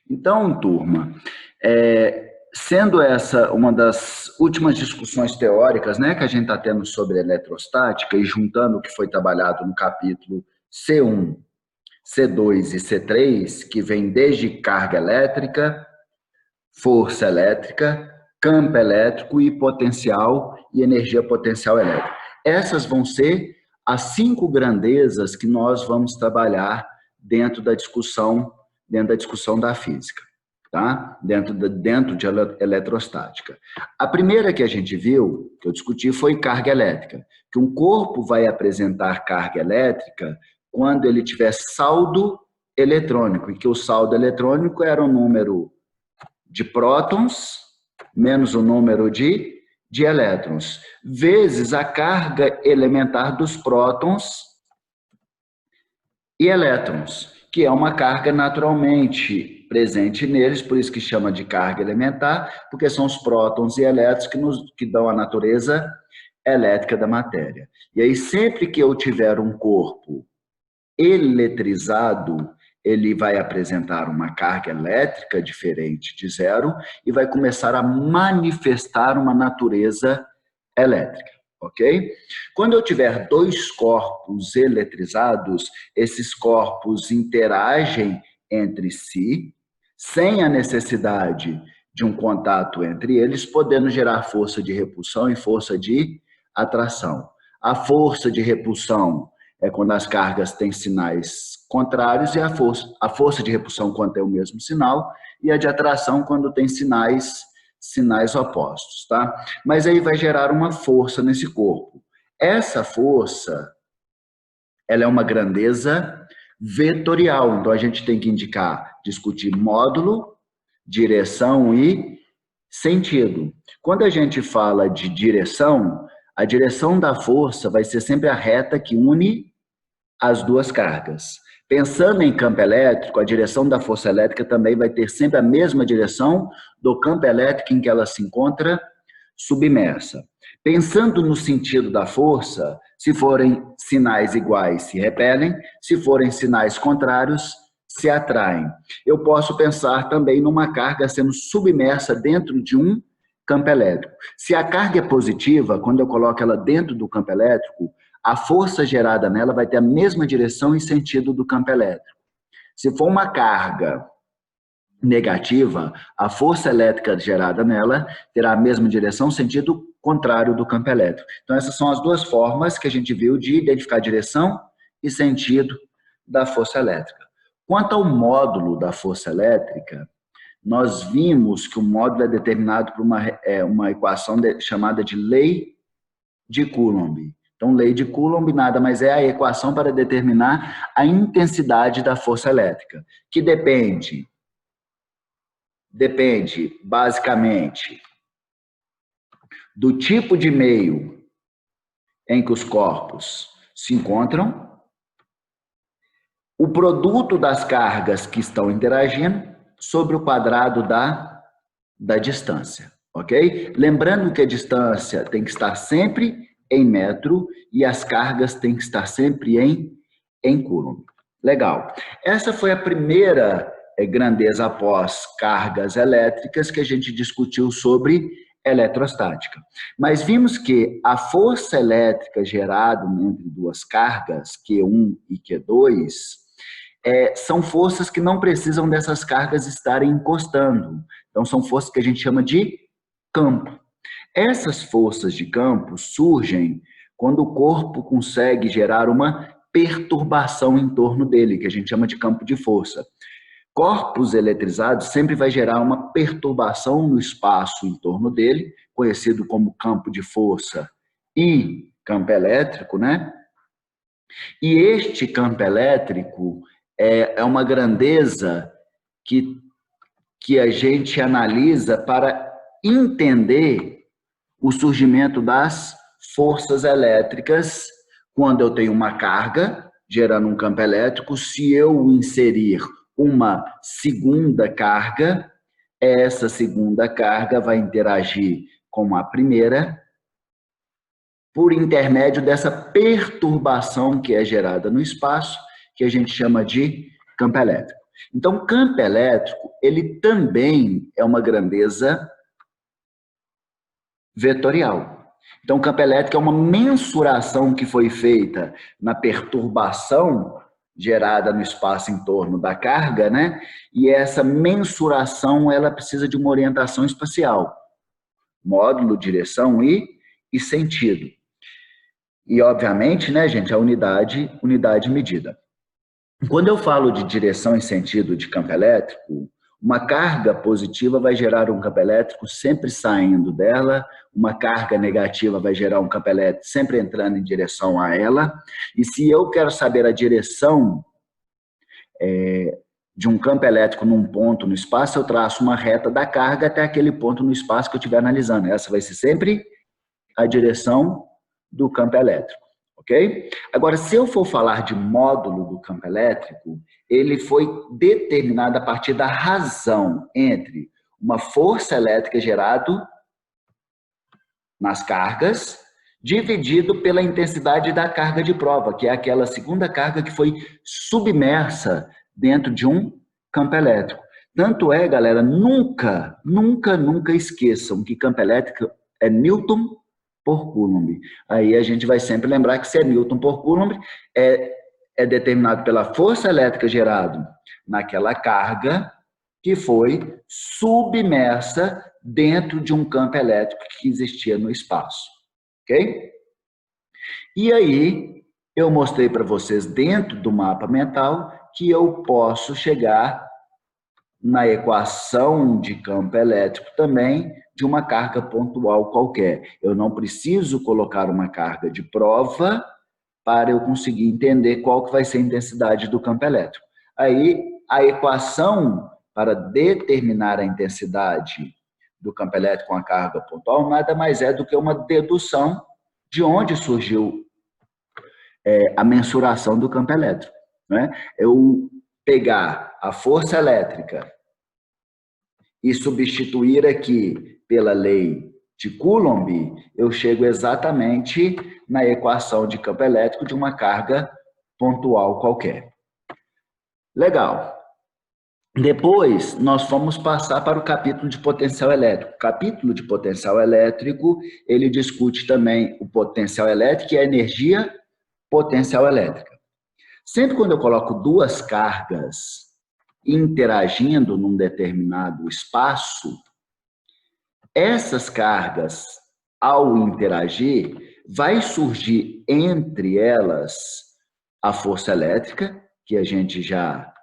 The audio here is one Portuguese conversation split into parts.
Então, turma, sendo essa uma das últimas discussões teóricas, né, que a gente está tendo sobre eletrostática e juntando o que foi trabalhado no capítulo C1, C2 e C3, que vem desde carga elétrica, força elétrica, campo elétrico e potencial e energia potencial elétrica. Essas vão ser as 5 grandezas que nós vamos trabalhar dentro da discussão da física, tá? Dentro de eletrostática. A primeira que a gente viu, que eu discuti, foi carga elétrica, que um corpo vai apresentar carga elétrica quando ele tiver saldo eletrônico, e que o saldo eletrônico era o número de prótons menos o número de elétrons, vezes a carga elementar dos prótons e elétrons, que é uma carga naturalmente presente neles, por isso que chama de carga elementar, porque são os prótons e elétrons que dão a natureza elétrica da matéria. E aí, sempre que eu tiver um corpo eletrizado, ele vai apresentar uma carga elétrica diferente de zero e vai começar a manifestar uma natureza elétrica, ok? Quando eu tiver 2 corpos eletrizados, esses corpos interagem entre si, sem a necessidade de um contato entre eles, podendo gerar força de repulsão e força de atração. A força de repulsão é quando as cargas têm sinais contrários, e a força de repulsão quando tem o mesmo sinal, e a de atração quando tem sinais opostos, tá? Mas aí vai gerar uma força nesse corpo. Essa força, ela é uma grandeza vetorial, então a gente tem que discutir módulo, direção e sentido. Quando a gente fala de direção, a direção da força vai ser sempre a reta que une as 2 cargas. Pensando em campo elétrico, a direção da força elétrica também vai ter sempre a mesma direção do campo elétrico em que ela se encontra submersa. Pensando no sentido da força, se forem sinais iguais, se repelem, se forem sinais contrários, se atraem. Eu posso pensar também numa carga sendo submersa dentro de um campo elétrico. Se a carga é positiva, quando eu coloco ela dentro do campo elétrico, a força gerada nela vai ter a mesma direção e sentido do campo elétrico. Se for uma carga negativa, a força elétrica gerada nela terá a mesma direção, sentido contrário do campo elétrico. Então, essas são as 2 formas que a gente viu de identificar a direção e sentido da força elétrica. Quanto ao módulo da força elétrica, nós vimos que o módulo é determinado por uma equação chamada de lei de Coulomb. Então, lei de Coulomb nada mais é a equação para determinar a intensidade da força elétrica, que depende basicamente do tipo de meio em que os corpos se encontram, o produto das cargas que estão interagindo sobre o quadrado da distância, ok? Lembrando que a distância tem que estar sempre em metro e as cargas têm que estar sempre em Coulomb. Legal. Essa foi a primeira grandeza após cargas elétricas que a gente discutiu sobre eletrostática. Mas vimos que a força elétrica gerada entre 2 cargas, Q1 e Q2, são forças que não precisam dessas cargas estarem encostando. Então, são forças que a gente chama de campo. Essas forças de campo surgem quando o corpo consegue gerar uma perturbação em torno dele, que a gente chama de campo de força. Corpos eletrizados sempre vai gerar uma perturbação no espaço em torno dele, conhecido como campo de força e campo elétrico, né? E este campo elétrico é uma grandeza que a gente analisa para entender o surgimento das forças elétricas quando eu tenho uma carga gerando um campo elétrico. Se eu inserir uma segunda carga, essa segunda carga vai interagir com a primeira por intermédio dessa perturbação que é gerada no espaço, que a gente chama de campo elétrico. Então, campo elétrico, ele também é uma grandeza vetorial. Então, o campo elétrico é uma mensuração que foi feita na perturbação gerada no espaço em torno da carga, né? E essa mensuração, ela precisa de uma orientação espacial. Módulo, direção e sentido. E, obviamente, né, gente, a unidade medida. Quando eu falo de direção e sentido de campo elétrico, uma carga positiva vai gerar um campo elétrico sempre saindo dela, uma carga negativa vai gerar um campo elétrico sempre entrando em direção a ela. E se eu quero saber a direção de um campo elétrico num ponto no espaço, eu traço uma reta da carga até aquele ponto no espaço que eu estiver analisando. Essa vai ser sempre a direção do campo elétrico, ok? Agora, se eu for falar de módulo do campo elétrico, ele foi determinado a partir da razão entre uma força elétrica gerada nas cargas, dividido pela intensidade da carga de prova, que é aquela segunda carga que foi submersa dentro de um campo elétrico. Tanto é, galera, nunca esqueçam que campo elétrico é Newton por Coulomb. Aí a gente vai sempre lembrar que se é Newton por Coulomb, é determinado pela força elétrica gerada naquela carga que foi submersa dentro de um campo elétrico que existia no espaço. Ok? E aí, eu mostrei para vocês dentro do mapa mental que eu posso chegar na equação de campo elétrico também de uma carga pontual qualquer. Eu não preciso colocar uma carga de prova para eu conseguir entender qual que vai ser a intensidade do campo elétrico. Aí, a equação para determinar a intensidade do campo elétrico com a carga pontual nada mais é do que uma dedução de onde surgiu a mensuração do campo elétrico. Né? Eu pegar a força elétrica e substituir aqui pela lei de Coulomb, eu chego exatamente na equação de campo elétrico de uma carga pontual qualquer. Legal. Depois, nós vamos passar para o capítulo de potencial elétrico. O capítulo de potencial elétrico, ele discute também o potencial elétrico e a energia potencial elétrica. Sempre quando eu coloco duas cargas interagindo num determinado espaço, essas cargas, ao interagir, vai surgir entre elas a força elétrica, que a gente já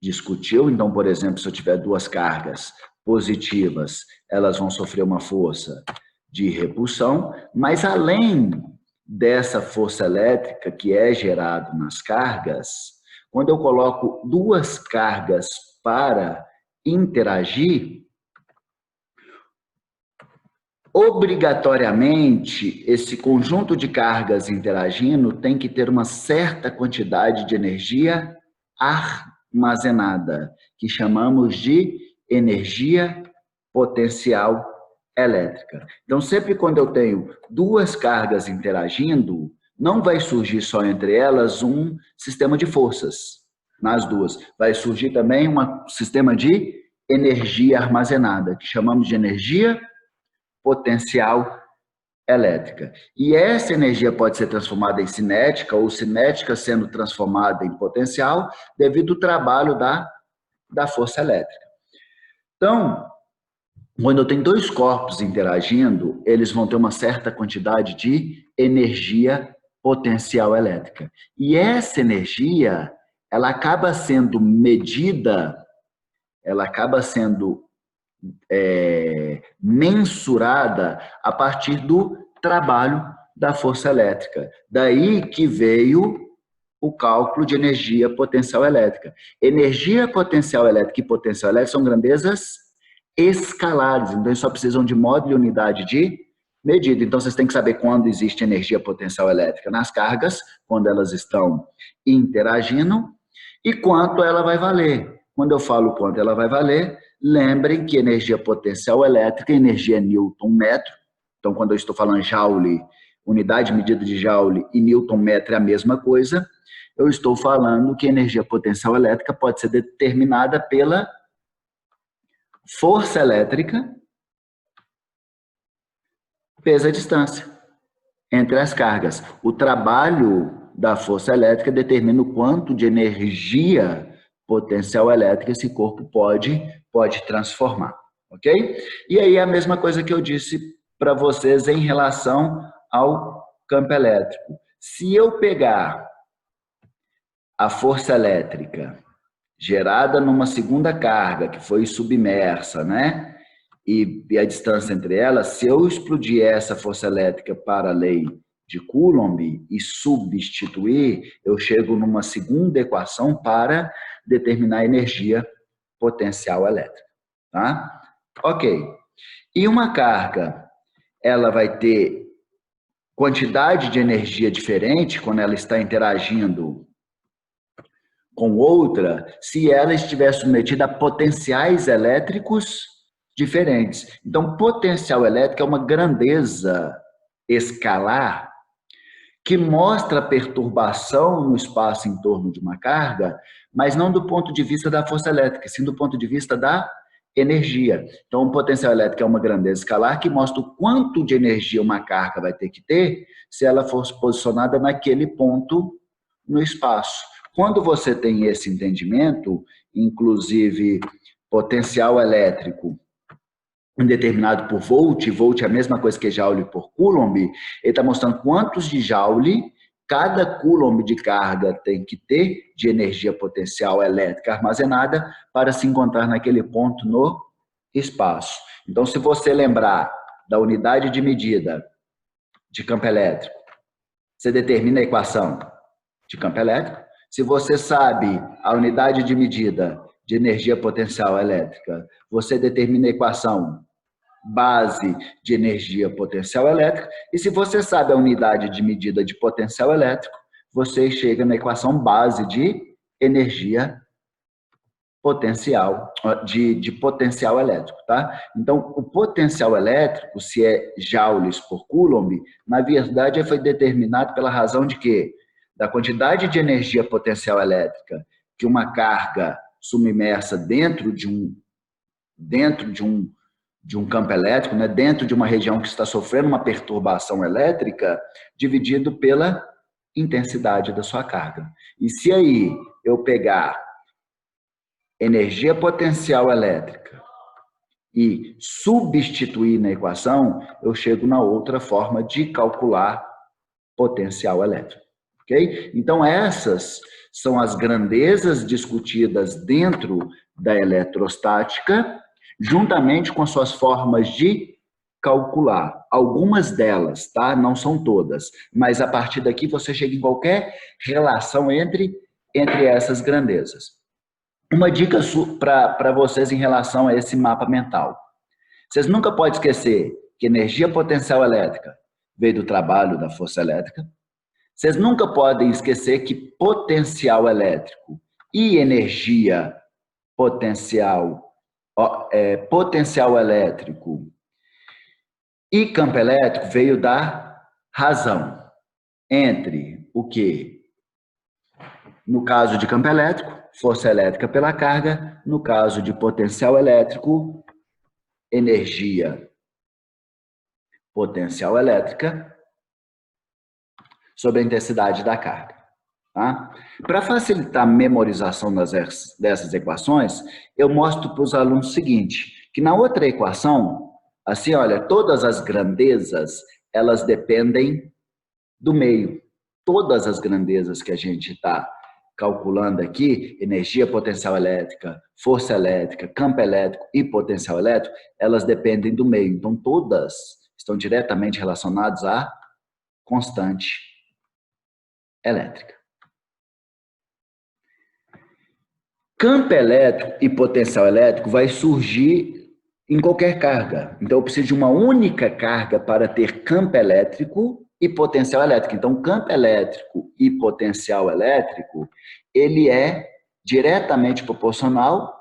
discutiu. Então, por exemplo, se eu tiver duas cargas positivas, elas vão sofrer uma força de repulsão, mas além dessa força elétrica que é gerada nas cargas, quando eu coloco duas cargas para interagir, obrigatoriamente, esse conjunto de cargas interagindo tem que ter uma certa quantidade de energia armazenada, que chamamos de energia potencial elétrica. Então, sempre quando eu tenho duas cargas interagindo, não vai surgir só entre elas um sistema de forças, nas duas. Vai surgir também um sistema de energia armazenada, que chamamos de energia potencial elétrica. E essa energia pode ser transformada em cinética, ou cinética sendo transformada em potencial, devido ao trabalho da força elétrica. Então, quando eu tenho dois corpos interagindo, eles vão ter uma certa quantidade de energia potencial elétrica. E essa energia, ela acaba sendo medida, ela acaba sendo mensurada a partir do trabalho da força elétrica. Daí que veio o cálculo de energia potencial elétrica. Energia potencial elétrica e potencial elétrica são grandezas escalares, então eles só precisam de módulo e unidade de medida. Então vocês têm que saber quando existe energia potencial elétrica nas cargas, quando elas estão interagindo, e quanto ela vai valer. Quando eu falo quanto ela vai valer, lembrem que energia potencial elétrica, energia é Newton metro. Então, quando eu estou falando Joule, unidade medida de joule e newton-metro é a mesma coisa, eu estou falando que a energia potencial elétrica pode ser determinada pela força elétrica vezes a distância entre as cargas. O trabalho da força elétrica determina o quanto de energia potencial elétrica esse corpo pode transformar, ok? E aí a mesma coisa que eu disse para vocês em relação ao campo elétrico. Se eu pegar a força elétrica gerada numa segunda carga que foi submersa, né? E a distância entre elas, se eu explodir essa força elétrica para a lei de Coulomb e substituir, eu chego numa segunda equação para determinar a energia potencial elétrica, tá? Ok. E uma carga, ela vai ter quantidade de energia diferente quando ela está interagindo com outra, se ela estiver submetida a potenciais elétricos diferentes. Então, potencial elétrico é uma grandeza escalar que mostra a perturbação no espaço em torno de uma carga, mas não do ponto de vista da força elétrica, sim do ponto de vista da energia. Então, o potencial elétrico é uma grandeza escalar que mostra o quanto de energia uma carga vai ter que ter se ela for posicionada naquele ponto no espaço. Quando você tem esse entendimento, inclusive potencial elétrico determinado por volt, volt é a mesma coisa que joule por coulomb, ele está mostrando quantos de joule cada coulomb de carga tem que ter de energia potencial elétrica armazenada para se encontrar naquele ponto no espaço. Então, se você lembrar da unidade de medida de campo elétrico, você determina a equação de campo elétrico. Se você sabe a unidade de medida de energia potencial elétrica, você determina a equação base de energia potencial elétrica. E se você sabe a unidade de medida de potencial elétrico, você chega na equação base de energia potencial, de potencial elétrico, tá? Então, o potencial elétrico, se é joules por coulomb, na verdade foi determinado pela razão de quê? Da quantidade de energia potencial elétrica que uma carga submersa dentro de um campo elétrico, né, dentro de uma região que está sofrendo uma perturbação elétrica, dividido pela intensidade da sua carga. E se aí eu pegar energia potencial elétrica e substituir na equação, eu chego na outra forma de calcular potencial elétrico. Okay? Então, essas são as grandezas discutidas dentro da eletrostática, juntamente com as suas formas de calcular. Algumas delas, tá? Não são todas, mas a partir daqui você chega em qualquer relação entre essas grandezas. Uma dica para vocês em relação a esse mapa mental. Vocês nunca podem esquecer que energia potencial elétrica veio do trabalho da força elétrica. Vocês nunca podem esquecer que potencial elétrico e energia potencial, potencial elétrico e campo elétrico veio da razão entre o que? No caso de campo elétrico, força elétrica pela carga. No caso de potencial elétrico, energia potencial elétrica sobre a intensidade da carga. Tá? Para facilitar a memorização dessas equações, eu mostro para os alunos o seguinte, que na outra equação, assim, olha, todas as grandezas, elas dependem do meio. Todas as grandezas que a gente está calculando aqui, energia potencial elétrica, força elétrica, campo elétrico e potencial elétrico, elas dependem do meio. Então, todas estão diretamente relacionadas à constante elétrica. Campo elétrico e potencial elétrico vai surgir em qualquer carga. Então, eu preciso de uma única carga para ter campo elétrico e potencial elétrico. Então, campo elétrico e potencial elétrico, ele é diretamente proporcional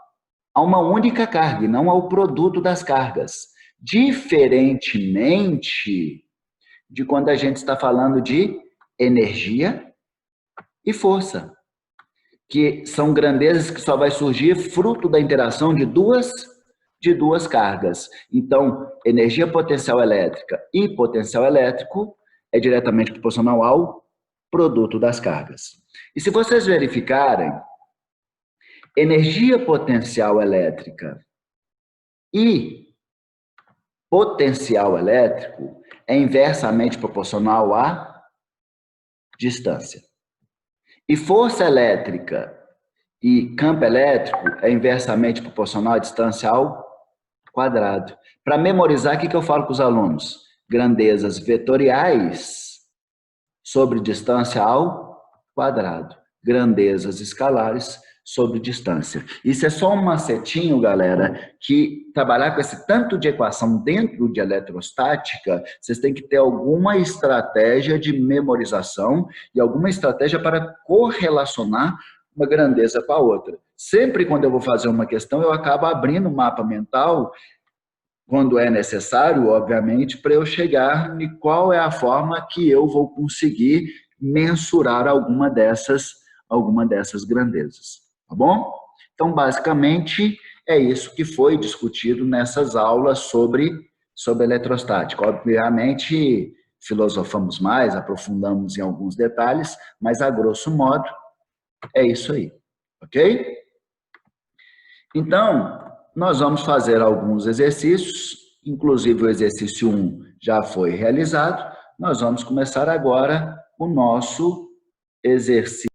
a uma única carga e não ao produto das cargas. Diferentemente de quando a gente está falando de energia e força, que são grandezas que só vai surgir fruto da interação de duas cargas. Então, energia potencial elétrica e potencial elétrico é diretamente proporcional ao produto das cargas. E se vocês verificarem, energia potencial elétrica e potencial elétrico é inversamente proporcional à distância. E força elétrica e campo elétrico é inversamente proporcional à distância ao quadrado. Para memorizar, o que eu falo com os alunos? Grandezas vetoriais sobre distância ao quadrado. Grandezas escalares sobre distância. Isso é só um macetinho, galera, que trabalhar com esse tanto de equação dentro de eletrostática, vocês têm que ter alguma estratégia de memorização e alguma estratégia para correlacionar uma grandeza com a outra. Sempre quando eu vou fazer uma questão, eu acabo abrindo um mapa mental, quando é necessário, obviamente, para eu chegar em qual é a forma que eu vou conseguir mensurar alguma dessas grandezas. Tá bom? Então, basicamente, é isso que foi discutido nessas aulas sobre eletrostática. Obviamente, filosofamos mais, aprofundamos em alguns detalhes, mas, a grosso modo, é isso aí. Ok? Então, nós vamos fazer alguns exercícios, inclusive o exercício 1 já foi realizado. Nós vamos começar agora o nosso exercício